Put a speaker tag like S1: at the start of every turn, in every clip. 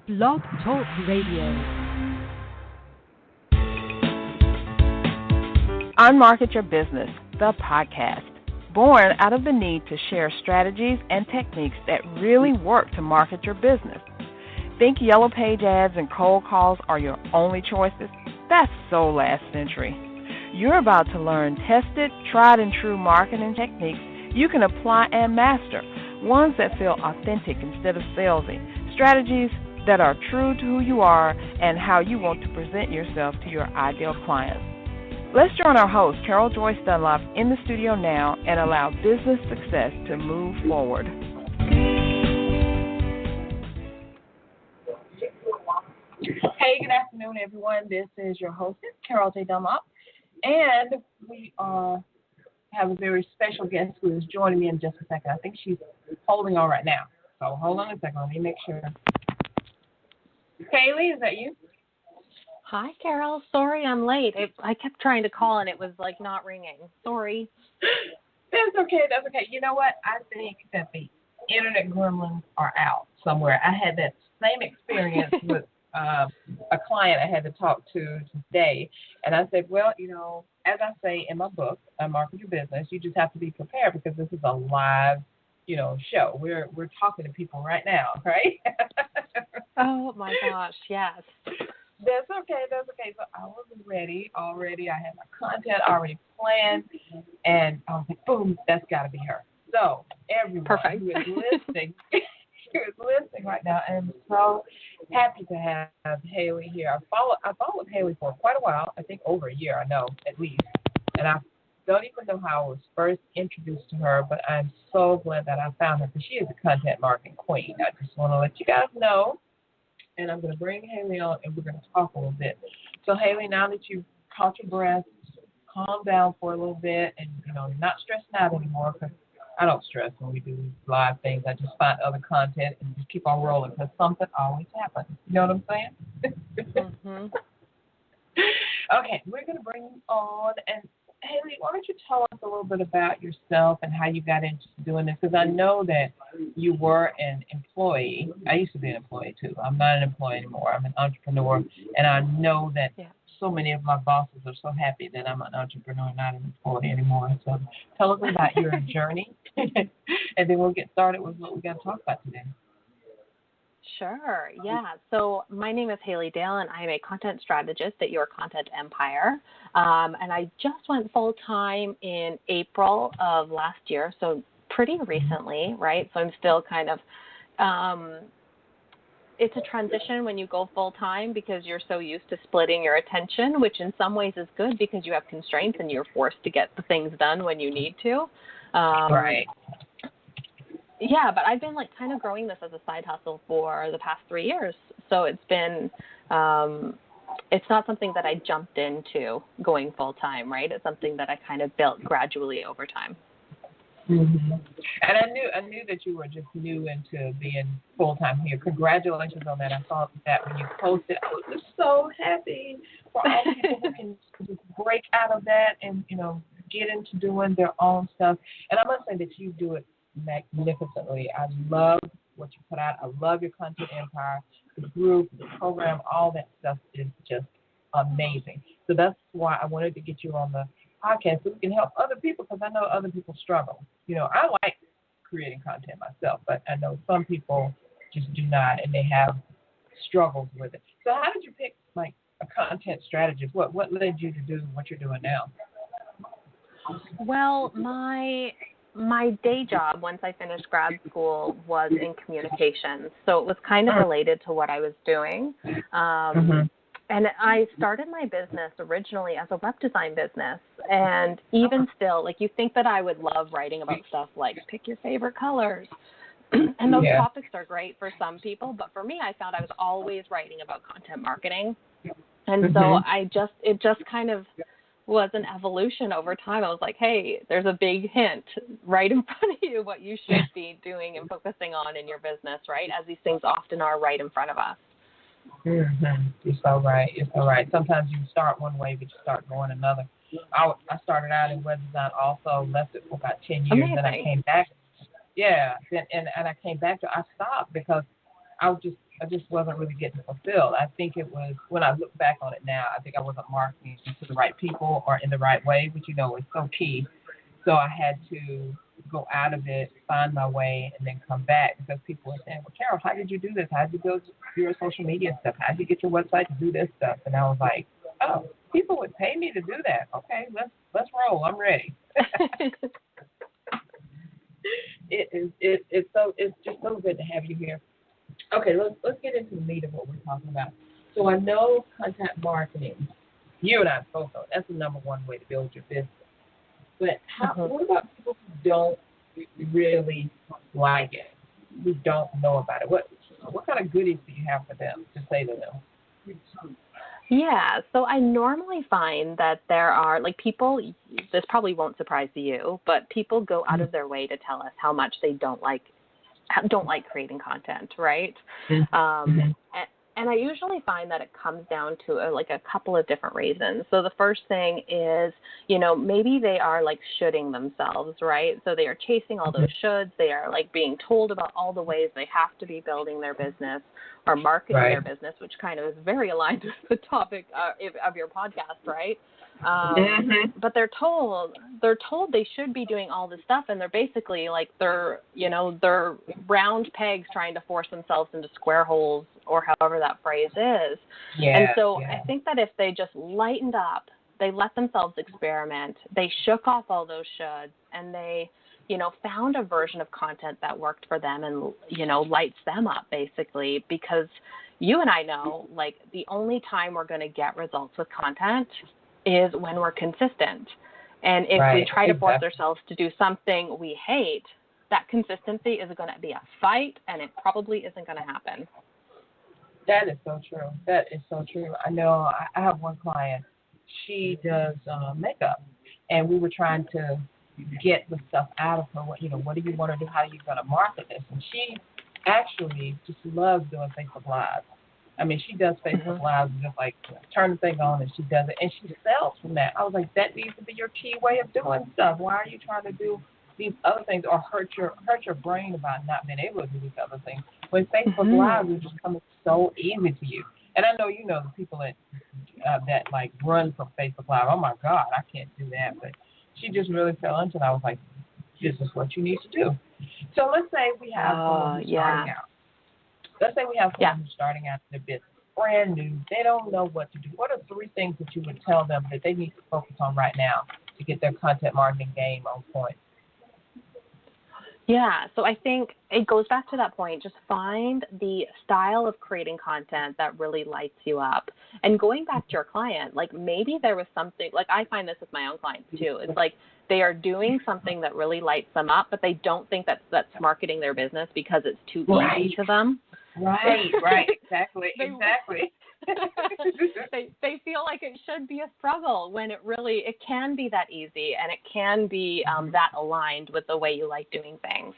S1: Blog Talk Radio.
S2: Unmarket Your Business, the podcast. Born out of the need to share strategies and techniques that really work to market your business. Think yellow page ads and cold calls are your only choices? That's so last century. You're about to learn tested, tried and true marketing techniques you can apply and master, ones that feel authentic instead of salesy, strategies that are true to who you are and how you want to present yourself to your ideal clients. Let's join our host, Carol Joyce Dunlop, in the studio now and allow business success to move forward. Hey, good afternoon, everyone. This is your hostess, Carol J. Dunlop, and we have a very special guest who is joining me in just a second. I think she's holding on right now, so hold on a second. Let me make sure. Hailey, is that you?
S3: Hi, Carol. Sorry I'm late. I kept trying to call and it was like not ringing. Sorry.
S2: That's okay. That's okay. You know what? I think that the internet gremlins are out somewhere. I had that same experience with a client I had to talk to today. And I said, well, you know, as I say in my book, Unmarket Your Business, you just have to be prepared because this is a live, you know, show. We're talking to people right now, right?
S3: Oh, my gosh, yes.
S2: That's okay. That's okay. So I was ready already. I had my content already planned, and I was like, boom, that's got to be her. So everyone
S3: Perfect.
S2: who is listening, right now, and I'm so happy to have Hailey here. I followed Hailey for quite a while. I think over a year, I know at least, and I don't even know how I was first introduced to her, but I'm so glad that I found her because she is a content marketing queen. I just want to let you guys know. And I'm going to bring Hailey on, and we're going to talk a little bit. So, Hailey, now that you've caught your breath, calm down for a little bit, and, you know, you're not stressing out anymore, because I don't stress when we do these live things. I just find other content and just keep on rolling, because something always happens. You know what I'm saying?
S3: Mm-hmm.
S2: Okay, we're going to bring you on. And, Hailey, why don't you tell us a little bit about yourself and how you got into doing this? Because I know that you were an employee. I used to be an employee, too. I'm not an employee anymore. I'm an entrepreneur. And I know that so many of my bosses are so happy that I'm an entrepreneur, not an employee anymore. So tell us about your journey, and then we'll get started with what we got to talk about today.
S3: Sure, yeah. So my name is Hailey Dale, and I'm a content strategist at Your Content Empire. And I just went full-time in April of last year, so pretty recently, right? So I'm still kind of it's a transition when you go full-time because you're so used to splitting your attention, which in some ways is good because you have constraints and you're forced to get the things done when you need to.
S2: Right.
S3: Yeah, but I've been like kind of growing this as a side hustle for the past 3 years. So it's been, it's not something that I jumped into going full-time, right? It's something that I kind of built gradually over time.
S2: Mm-hmm. And I knew that you were just new into being full-time here. Congratulations on that. I saw that when you posted. I was just so happy for all people who can just break out of that and, you know, get into doing their own stuff. And I must say that you do it magnificently. I love what you put out. I love your content empire, the group, the program, all that stuff is just amazing. So that's why I wanted to get you on the podcast so we can help other people because I know other people struggle. You know, I like creating content myself, but I know some people just do not, and they have struggles with it. So how did you pick like a content strategist? What led you to do what you're doing now?
S3: Well, my day job, once I finished grad school, was in communications. So it was kind of related to what I was doing. And I started my business originally as a web design business. And even still, like you think that I would love writing about stuff like pick your favorite colors. And those topics are great for some people. But for me, I found I was always writing about content marketing. And so it just kind of was an evolution over time. I was like, hey, there's a big hint right in front of you what you should be doing and focusing on in your business, right? As these things often are right in front of us.
S2: Mm-hmm. You're so right. You're so right. Sometimes you start one way, but you start going another. I started out in web design also, left it for about 10 years,
S3: Amazing.
S2: and I came back. Yeah, and I came back to, I stopped because I was just I just wasn't really getting fulfilled. I think it was when I look back on it now, I think I wasn't marketing to the right people or in the right way, which is so key. So I had to go out of it, find my way, and then come back because people were saying, "Well, Carol, how did you do this? How did you build your social media stuff? How did you get your website to do this stuff?" And I was like, "Oh, people would pay me to do that. Okay, let's roll. I'm ready." It's just so good to have you here. Okay, let's get into the meat of what we're talking about. So I know content marketing. You and I both know that's the number one way to build your business. But what about people who don't really like it, who don't know about it? What kind of goodies do you have for them to say to them?
S3: Yeah, so I normally find that there are, like, people, this probably won't surprise you, but people go out of their way to tell us how much they don't like creating content, right? And I usually find that it comes down to a couple of different reasons. So the first thing is, maybe they are like shoulding themselves, right? So they are chasing all those shoulds. They are like being told about all the ways they have to be building their business or marketing their business, which kind of is very aligned with the topic of your podcast, right? But they're told they should be doing all this stuff, and they're basically like they're round pegs trying to force themselves into square holes, or however that phrase is. And so I think that if they just lightened up, they let themselves experiment, they shook off all those shoulds, and they found a version of content that worked for them and lights them up, basically, because you and I know, like, the only time we're going to get results with content is when we're consistent. And if we try to force ourselves to do something we hate, that consistency is going to be a fight, and it probably isn't going to happen.
S2: That is so true. That is so true. I know I have one client. She does makeup, and we were trying to get the stuff out of her. What do you want to do? How are you going to market this? And she actually just loves doing Facebook Live. I mean, she does Facebook Live and just like turn the thing on and she does it, and she sells from that. I was like, that needs to be your key way of doing stuff. Why are you trying to do these other things or hurt your brain about not being able to do these other things? When Facebook Live is just coming so easy to you. And I know the people that like run from Facebook Live. Oh my God, I can't do that. But she just really fell into it. I was like, this is what you need to do. So let's say we have someone who's starting out. Let's say we have someone who's starting out in their business, brand new. They don't know what to do. What are 3 things that you would tell them that they need to focus on right now to get their content marketing game on point?
S3: Yeah, so I think it goes back to that point. Just find the style of creating content that really lights you up. And going back to your client, like maybe there was something, like I find this with my own clients too. It's like they are doing something that really lights them up, but they don't think that's marketing their business because it's too easy to them.
S2: Right, exactly.
S3: They feel like it should be a struggle when it can be that easy, and it can be that aligned with the way you like doing things.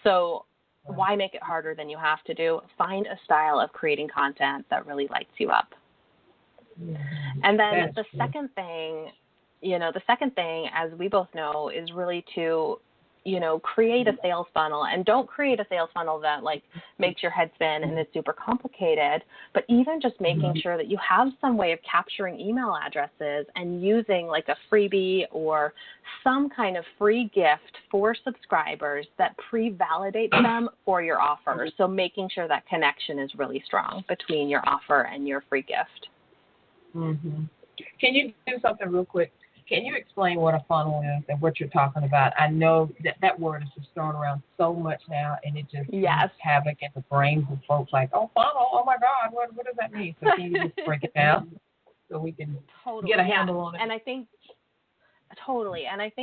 S3: So why make it harder than you have to do? Find a style of creating content that really lights you up. And then the second thing, as we both know, is really to create a sales funnel, and don't create a sales funnel that like makes your head spin and is super complicated, but even just making sure that you have some way of capturing email addresses and using like a freebie or some kind of free gift for subscribers that pre-validates them for your offer. So making sure that connection is really strong between your offer and your free gift.
S2: Can you do something real quick? Can you explain what a funnel is and what you're talking about? I know that word is just thrown around so much now, and it just wreaks havoc in the brains of folks like, oh, funnel, oh, my God, what does that mean? So can you just break it down so we can get a handle on it?
S3: And I think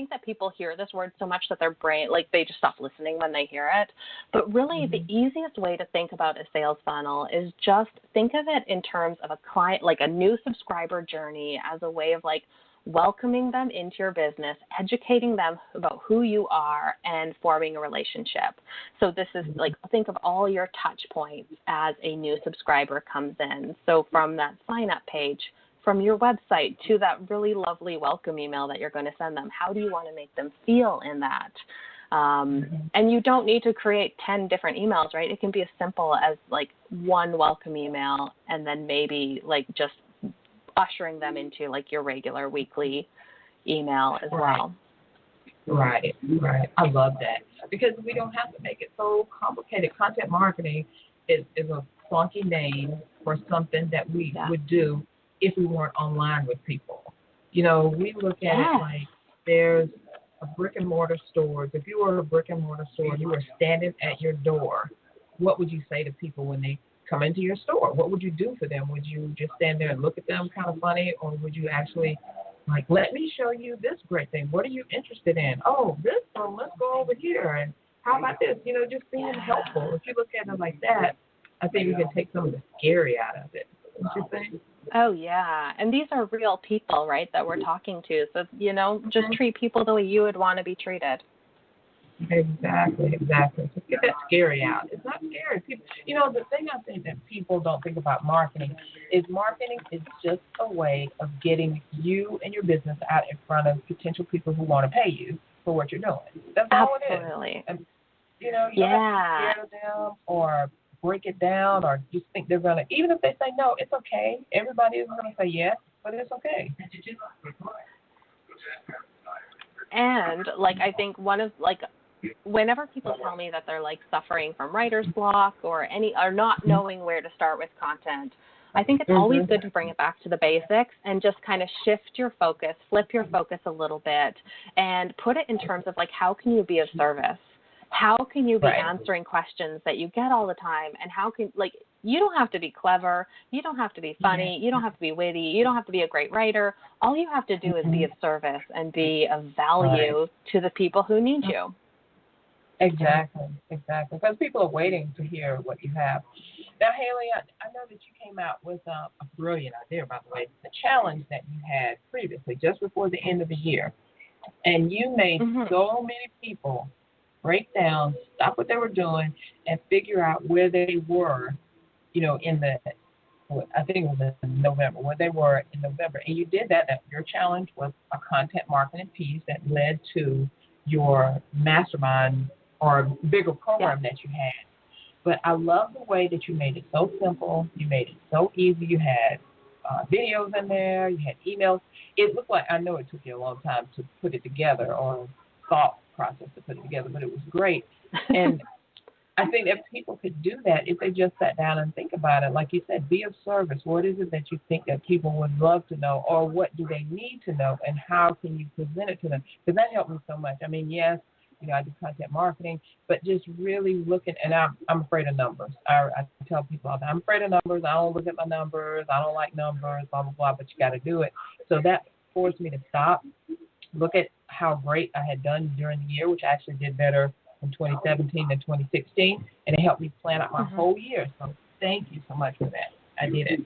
S3: that people hear this word so much that their brain, like they just stop listening when they hear it. But really the easiest way to think about a sales funnel is just think of it in terms of a client, like a new subscriber journey, as a way of like welcoming them into your business, educating them about who you are, and forming a relationship. So this is like, think of all your touch points as a new subscriber comes in. So from that sign up page, from your website to that really lovely welcome email that you're going to send them, how do you want to make them feel in that? And you don't need to create 10 different emails, right? It can be as simple as like one welcome email and then maybe like just ushering them into like your regular weekly email as well.
S2: Right. I love that because we don't have to make it so complicated. Content marketing is a funky name for something that we would do if we weren't online with people. You know, we look at it like there's a brick and mortar store. If you were a brick and mortar store and you were standing at your door, what would you say to people when they come into your store? What would you do for them? Would you just stand there and look at them kind of funny, or would you actually like, let me show you this great thing. What are you interested in? Oh, this one, let's go over here. And how about this? You know, just being helpful. If you look at it like that, I think you can take some of the scary out of it. What you think?
S3: Oh, yeah. And these are real people, right, that we're talking to. So, you know, just treat people the way you would want to be treated.
S2: Exactly. Just get that scary out. It's not scary. People, you know, the thing I think that people don't think about marketing is just a way of getting you and your business out in front of potential people who want to pay you for what you're doing. That's all it is.
S3: Absolutely.
S2: And, you know, you don't have to be scared of them or break it down or just think they're going to, even if they say no, it's okay. Everybody is going to say yes, but it's okay.
S3: And, like, I think whenever people tell me that they're like suffering from writer's block or not knowing where to start with content, I think it's always good to bring it back to the basics and just kind of shift your focus, flip your focus a little bit, and put it in terms of like, how can you be of service? How can you be answering questions that you get all the time? And how can, like, you don't have to be clever. You don't have to be funny. You don't have to be witty. You don't have to be a great writer. All you have to do is be of service and be of value to the people who need you.
S2: Exactly. Because people are waiting to hear what you have. Now, Hailey, I know that you came out with a brilliant idea, by the way, the challenge that you had previously, just before the end of the year. And you made so many people break down, stop what they were doing, and figure out where they were, you know, I think it was in November, where they were in November. And you did that. Your challenge was a content marketing piece that led to your mastermind or bigger program that you had. But I love the way that you made it so simple. You made it so easy. You had videos in there. You had emails. It looked like, I know it took you a long time to put it together or thought process to put it together, but it was great. And I think that people could do that if they just sat down and think about it. Like you said, be of service. What is it that you think that people would love to know, or what do they need to know, and how can you present it to them? Because that helped me so much. I mean, yes, you know, I do content marketing, but just really looking, and I'm afraid of numbers. I tell people all the time, I'm afraid of numbers. I don't look at my numbers. I don't like numbers, blah, blah, blah, but you got to do it. So that forced me to stop, look at how great I had done during the year, which I actually did better in 2017 than 2016, and it helped me plan out my whole year. So thank you so much for that. I did it.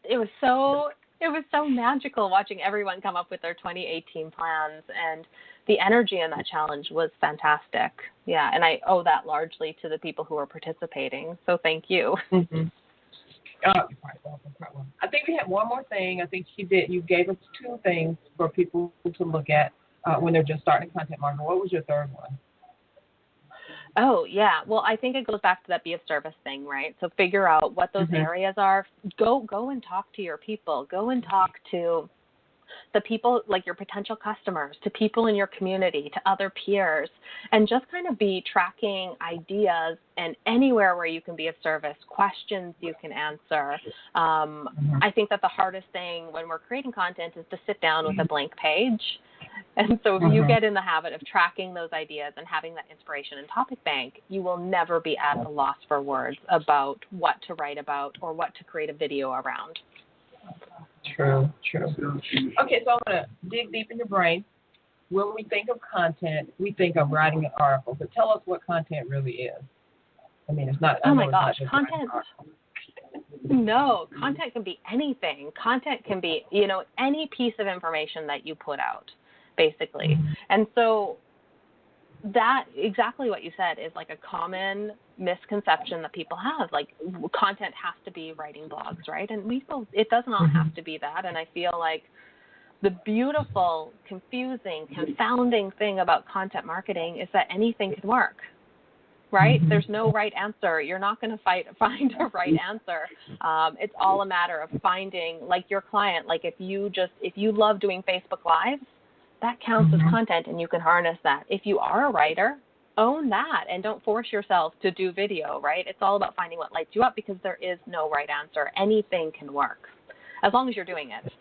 S3: It was so magical watching everyone come up with their 2018 plans, and the energy in that challenge was fantastic. Yeah, and I owe that largely to the people who were participating. So thank you.
S2: You're quite welcome. I think we had one more thing. I think you gave us 2 things for people to look at when they're just starting content marketing. What was your third one?
S3: Oh, yeah. Well, I think it goes back to that be of service thing, right? So figure out what those areas are. Go and talk to your people. Go and talk to the people, like your potential customers, to people in your community, to other peers, and just kind of be tracking ideas and anywhere where you can be of service, questions you can answer. I think that the hardest thing when we're creating content is to sit down with a blank page. And so if you get in the habit of tracking those ideas and having that inspiration and topic bank, you will never be at a loss for words about what to write about or what to create a video around.
S2: True. Okay, so I'm going to dig deep in your brain. When we think of content, we think of writing an article. But tell us what content really is. I mean, it's not.
S3: Oh my gosh, content. No, content can be anything. Content can be, you know, any piece of information that you put out, basically. And so that, exactly what you said, is like a common misconception that people have. Like, content has to be writing blogs, right? And it doesn't all have to be that. And I feel like The beautiful, confusing, confounding thing about content marketing is that anything can work, right?
S2: Mm-hmm.
S3: There's no right answer. You're not going to find a right answer. It's all a matter of finding, like your client, like if you love doing Facebook Lives, that counts as content and you can harness that. If you are a writer, own that and don't force yourself to do video, right? It's all about finding what lights you up because there is no right answer. Anything can work as long as you're doing it.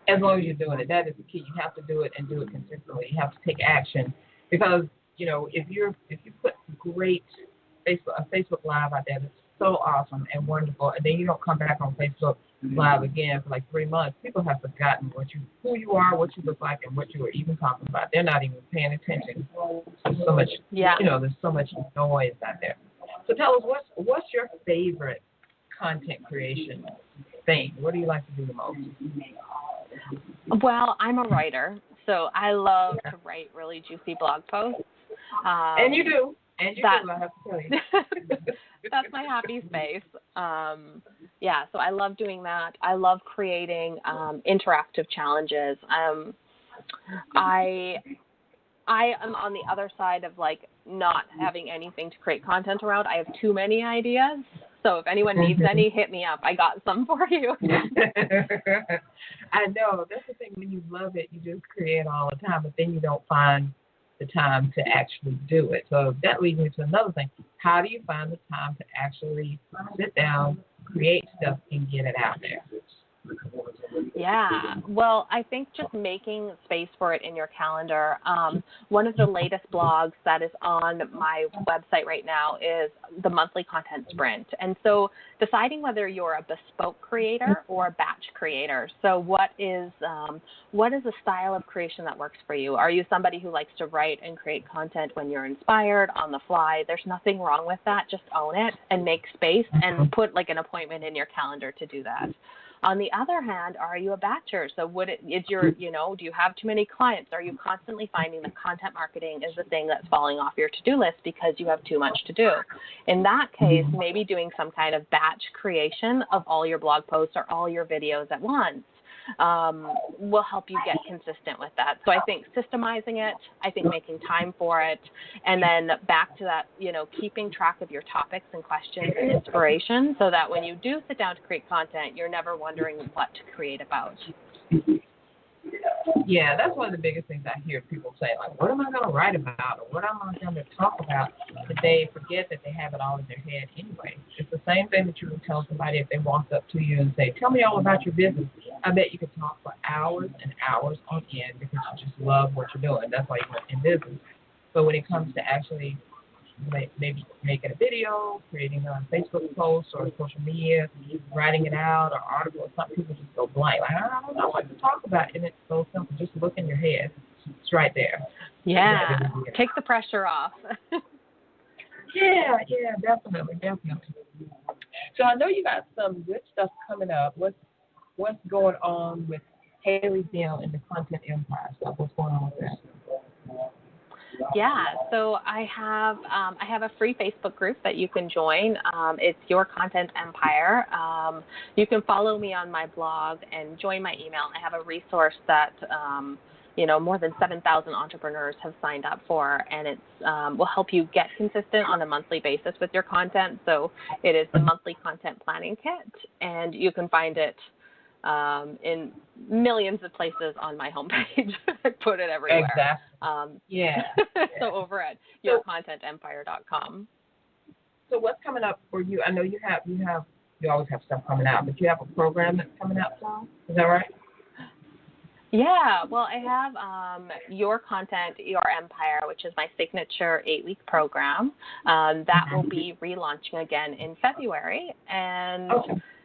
S2: As long as you're doing it, that is the key. You have to do it and do it consistently. You have to take action because if you put great Facebook Live out there, that's so awesome and wonderful, and then you don't come back on Facebook Live again for like 3 months, people have forgotten who you are, what you look like, and what you were even talking about. They're not even paying attention. There's so much, there's so much noise out there. So tell us, what's your favorite content creation thing? What do you like to do the most?
S3: Well, I'm a writer, so I love to write really juicy blog posts.
S2: And you do. I have to tell you.
S3: That's my happy space. So I love doing that. I love creating interactive challenges. I am on the other side of like not having anything to create content around. I have too many ideas. So if anyone needs any, hit me up. I got some for you.
S2: I know. That's the thing. When you love it, you just create all the time, but then you don't find the time to actually do it. So that leads me to another thing. How do you find the time to actually sit down, create stuff, and get it out there?
S3: Yeah, well, I think just making space for it in your calendar. One of the latest blogs that is on my website right now is the monthly content sprint. And so deciding whether you're a bespoke creator or a batch creator. So what is a style of creation that works for you? Are you somebody who likes to write and create content when you're inspired, on the fly? There's nothing wrong with that. Just own it and make space and put like an appointment in your calendar to do that. On the other hand, are you a batcher? So do you have too many clients? Are you constantly finding that content marketing is the thing that's falling off your to-do list because you have too much to do? In that case, maybe doing some kind of batch creation of all your blog posts or all your videos at once will help you get consistent with that. So I think systemizing it, I think making time for it, and then back to that, keeping track of your topics and questions and inspiration so that when you do sit down to create content, you're never wondering what to create about.
S2: Yeah, that's one of the biggest things I hear people say, like, what am I going to write about or what am I going to talk about? But they forget that they have it all in their head anyway. It's the same thing that you would tell somebody if they walked up to you and say, tell me all about your business. I bet you could talk for hours and hours on end because you just love what you're doing. That's why you went in business. But when it comes to actually maybe making a video, creating a Facebook post or social media, writing it out or article, some people just go blank. Like, I don't know what to talk about. And it's so simple. Just look in your head. It's right there.
S3: Yeah. Take the pressure off.
S2: Yeah, definitely. So I know you got some good stuff coming up. What's going on with Hailey Dale and the Content Empire stuff? What's going on with that?
S3: Yeah, so I have a free Facebook group that you can join. It's Your Content Empire. You can follow me on my blog and join my email. I have a resource that more than 7,000 entrepreneurs have signed up for, and it will help you get consistent on a monthly basis with your content. So it is the monthly content planning kit, and you can find it in millions of places on my homepage. I put it everywhere.
S2: Exactly.
S3: So over at yourcontentempire.com.
S2: So what's coming up for you? I know you always have stuff coming out, but you have a program that's coming out soon. Is that right?
S3: Yeah, well, I have Your Content, Your Empire, which is my signature 8-week program. That will be relaunching again in February. And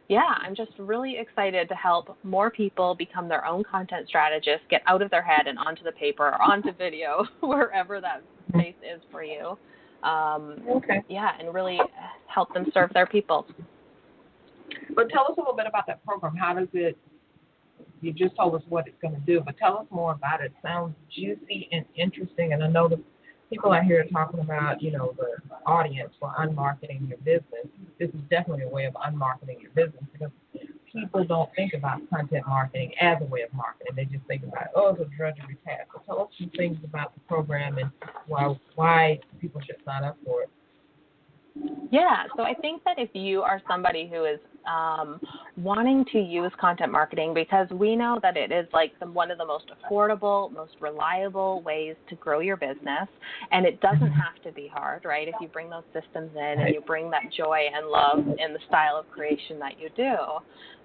S3: yeah, I'm just really excited to help more people become their own content strategists, get out of their head and onto the paper or onto video, wherever that space is for you. Yeah, and really help them serve their people.
S2: But tell us a little bit about that program. How does it, you just told us what it's going to do, but tell us more about it. It sounds juicy and interesting, and I know the people out here are talking about, the audience for unmarketing your business. This is definitely a way of unmarketing your business because people don't think about content marketing as a way of marketing. They just think about, oh, it's a drudgery task. So tell us some things about the program and why people should sign up for it.
S3: Yeah, so I think that if you are somebody who is wanting to use content marketing, because we know that it is like one of the most affordable, most reliable ways to grow your business, and it doesn't have to be hard, right? If you bring those systems in and you bring that joy and love in the style of creation that you do.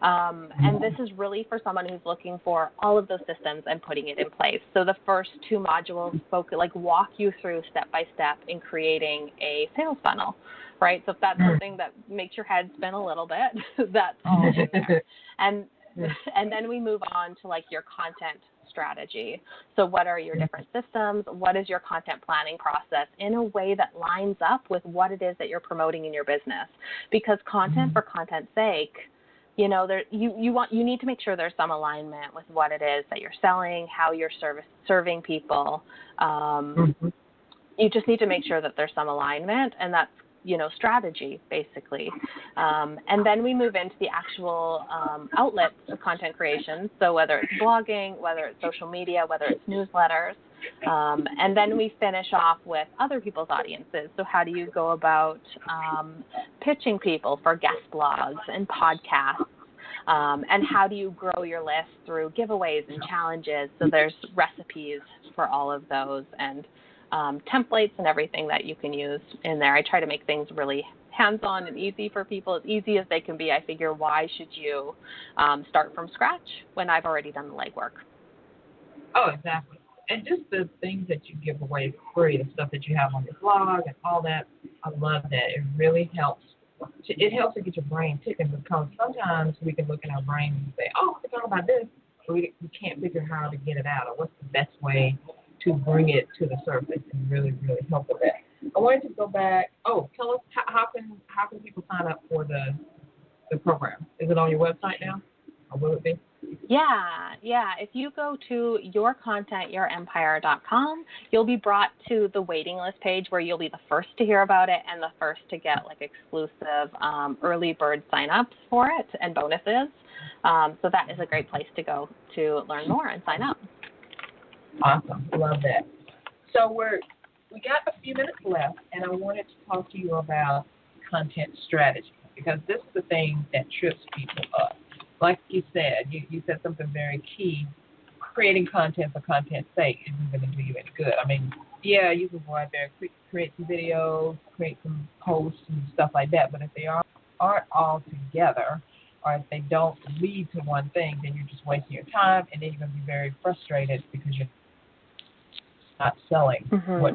S3: And this is really for someone who's looking for all of those systems and putting it in place. So the first two modules walk you through step by step in creating a sales funnel. Right, so if that's something that makes your head spin a little bit, that's all in there. And then we move on to like your content strategy. So what are your different systems? What is your content planning process in a way that lines up with what it is that you're promoting in your business? Because content for content's sake, you know, you need to make sure there's some alignment with what it is that you're selling, how you're serving people. You just need to make sure that there's some alignment, and that's, you know, strategy, basically. And then we move into the actual outlets of content creation. So whether it's blogging, whether it's social media, whether it's newsletters. And then we finish off with other people's audiences. So how do you go about pitching people for guest blogs and podcasts? And how do you grow your list through giveaways and challenges? So there's recipes for all of those, and templates and everything that you can use in there. I try to make things really hands-on and easy for people, as easy as they can be. I figure, why should you start from scratch when I've already done the legwork?
S2: Oh, exactly. And just the things that you give away for free, the stuff that you have on your blog and all that, I love that. It really helps. It helps to get your brain ticking, because sometimes we can look in our brain and say, oh, I forgot about this, but we can't figure how to get it out, or what's the best way to bring it to the surface and really, really help with that. I wanted to go back. Oh, tell us how can people sign up for the program? Is it on your website now, or will it be?
S3: Yeah. If you go to yourcontentyourempire.com, you'll be brought to the waiting list page where you'll be the first to hear about it and the first to get like exclusive early bird signups for it and bonuses. So that is a great place to go to learn more and sign up.
S2: Awesome. Love that. So we got a few minutes left, and I wanted to talk to you about content strategy, because this is the thing that trips people up. Like you said, you said something very key. Creating content for content's sake isn't going to do you any good. I mean, yeah, you can go out there and create some videos, create some posts and stuff like that, but if they aren't all together, or if they don't lead to one thing, then you're just wasting your time, and then you're going to be very frustrated because you're not selling what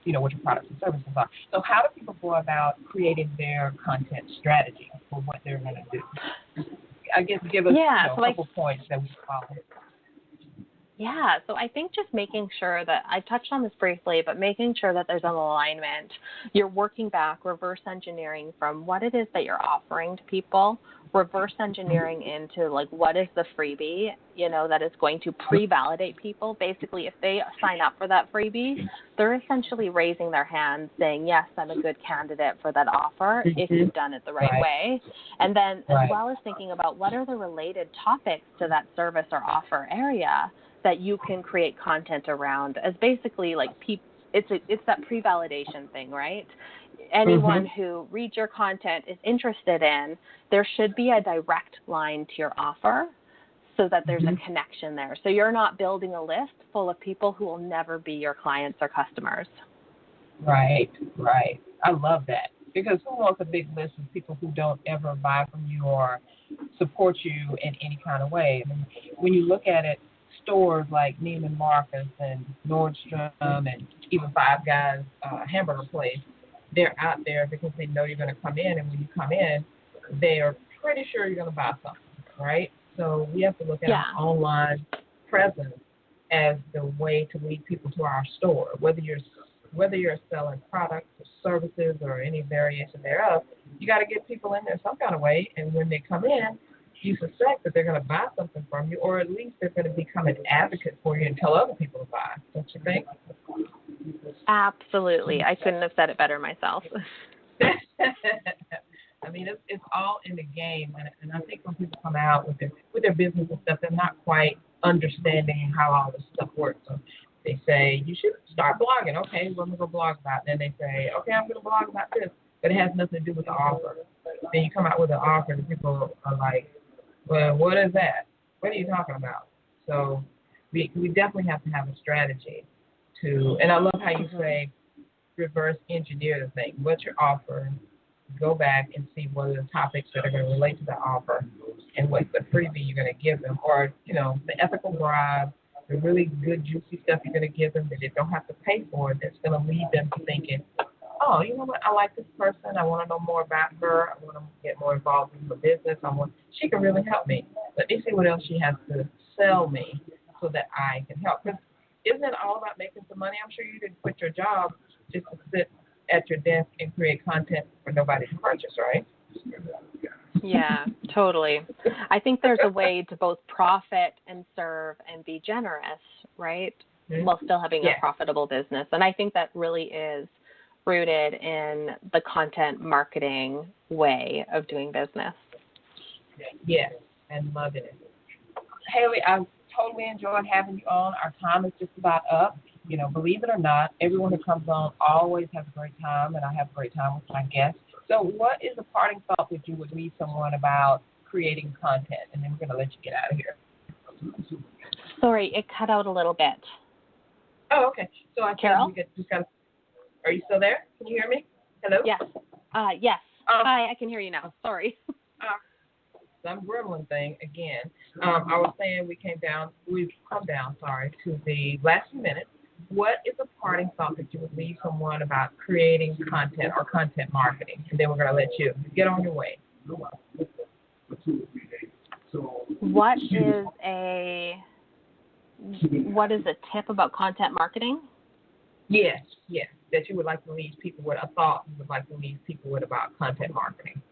S2: what your products and services are. So how do people go about creating their content strategy for what they're going to do? I guess give us a couple points that we follow.
S3: Yeah, so I think just making sure that, I touched on this briefly, but making sure that there's an alignment. You're working back, reverse engineering from what it is that you're offering to people, reverse engineering into like what is the freebie, that is going to pre-validate people. Basically, if they sign up for that freebie, they're essentially raising their hand saying, yes, I'm a good candidate for that offer if you've done it the right way. And then as well as thinking about what are the related topics to that service or offer area that you can create content around, as basically like it's that pre-validation thing, right? Anyone who reads your content is interested in, there should be a direct line to your offer so that there's a connection there. So you're not building a list full of people who will never be your clients or customers. Right.
S2: I love that, because who wants a big list of people who don't ever buy from you or support you in any kind of way? I mean, when you look at it, stores like Neiman Marcus and Nordstrom and even Five Guys hamburger place, they're out there because they know you're going to come in, and when you come in, they are pretty sure you're going to buy something, right? So we have to look at our online presence as the way to lead people to our store, whether you're selling products or services or any variation thereof. You got to get people in there some kind of way, and when they come in, you suspect that they're going to buy something from you, or at least they're going to become an advocate for you and tell other people to buy. Don't you think?
S3: Absolutely. I couldn't have said it better myself.
S2: I mean, it's all in the game, and I think when people come out with their business and stuff, they're not quite understanding how all this stuff works. So they say, you should start blogging. Okay, what am I going to blog about? Then they say, okay, I'm going to blog about this, but it has nothing to do with the offer. Then you come out with an offer, and people are like, well, what is that? What are you talking about? So we definitely have to have a strategy to, and I love how you say reverse engineer the thing. What's your offer? Go back and see what are the topics that are going to relate to the offer and what's the freebie you're going to give them, or, the ethical bribe, the really good, juicy stuff you're going to give them that they don't have to pay for, that's going to lead them to thinking, oh, you know what, I like this person. I want to know more about her. I want to get more involved in her business. She can really help me. Let me see what else she has to sell me so that I can help. Because isn't it all about making some money? I'm sure you didn't quit your job just to sit at your desk and create content for nobody to purchase, right?
S3: Yeah, totally. I think there's a way to both profit and serve and be generous, right? Mm-hmm. While still having a profitable business. And I think that really is rooted in the content marketing way of doing business.
S2: Yes, and loving it. Hailey, I totally enjoyed having you on. Our time is just about up. Believe it or not, everyone who comes on always has a great time, and I have a great time with my guests. So what is a parting thought that you would leave someone about creating content? And then we're going to let you get out of here.
S3: Sorry, it cut out a little bit.
S2: Oh, okay. So I
S3: Carol?
S2: Are you still there? Can you hear me? Hello?
S3: Yes. Yes. Hi, I can hear you now. Sorry.
S2: Some gremlin thing again. I was saying we've come down, to the last few minutes. What is a parting thought that you would leave someone about creating content or content marketing? And then we're going to let you get on your way.
S3: What is a tip about content marketing? Yes,
S2: that you would like to leave people with, a thought you would like to leave people with about content marketing.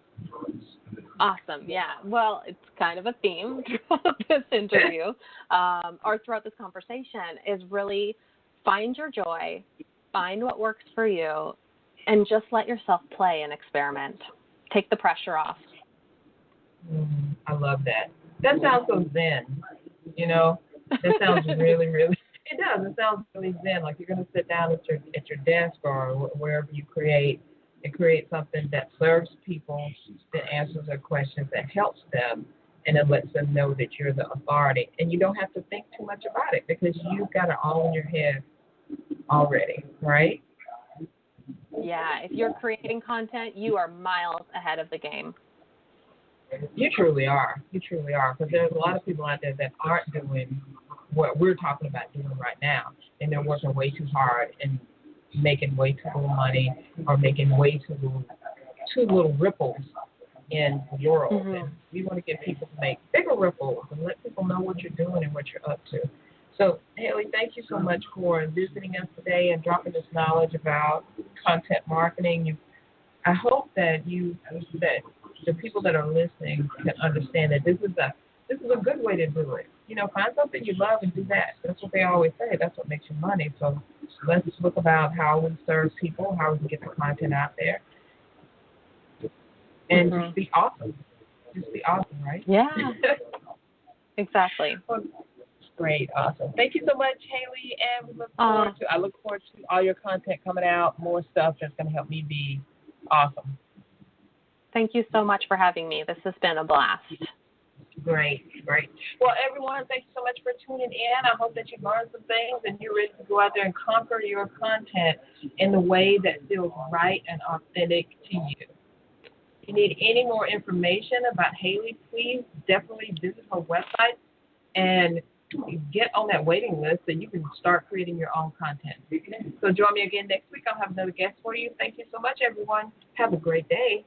S3: Awesome. Yeah. Well, it's kind of a theme throughout this interview, or throughout this conversation, is really find your joy, find what works for you, and just let yourself play and experiment. Take the pressure off.
S2: I love that. That sounds so zen. That sounds really, really. It does. It sounds really zen. Like you're going to sit down at your desk or wherever you create and create something that serves people, that answers their questions, that helps them, and it lets them know that you're the authority. And you don't have to think too much about it because you've got it all in your head already, right?
S3: Yeah. If you're creating content, you are miles ahead of the game.
S2: You truly are. Because there's a lot of people out there that aren't doing what we're talking about doing right now, and they're working way too hard and making way too little money or making way too little ripples in the world. Mm-hmm. And we want to get people to make bigger ripples and let people know what you're doing and what you're up to. So, Hailey, thank you so much for visiting us today and dropping this knowledge about content marketing. I hope that the people that are listening can understand that this is a good way to do it. Find something you love and do that. That's what they always say. That's what makes you money. So let's look about how we serve people, how we can get the content out there, and just be awesome. Just be awesome, right?
S3: Yeah. Exactly.
S2: Well, great, awesome. Thank you so much, Hailey, and I look forward to all your content coming out, more stuff that's going to help me be awesome.
S3: Thank you so much for having me. This has been a blast.
S2: Great. Well, everyone, thank you so much for tuning in. I hope that you learned some things and you're ready to go out there and conquer your content in the way that feels right and authentic to you. If you need any more information about Hailey, please definitely visit her website and get on that waiting list so you can start creating your own content. So join me again next week. I'll have another guest for you. Thank you so much, everyone. Have a great day.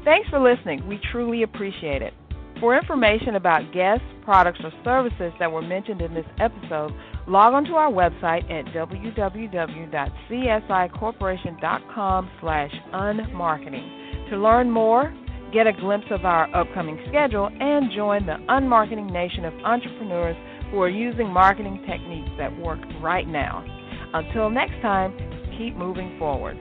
S1: Thanks for listening. We truly appreciate it. For information about guests, products, or services that were mentioned in this episode, log on to our website at www.csicorporation.com/unmarketing. To learn more, get a glimpse of our upcoming schedule, and join the unmarketing nation of entrepreneurs who are using marketing techniques that work right now. Until next time, keep moving forward.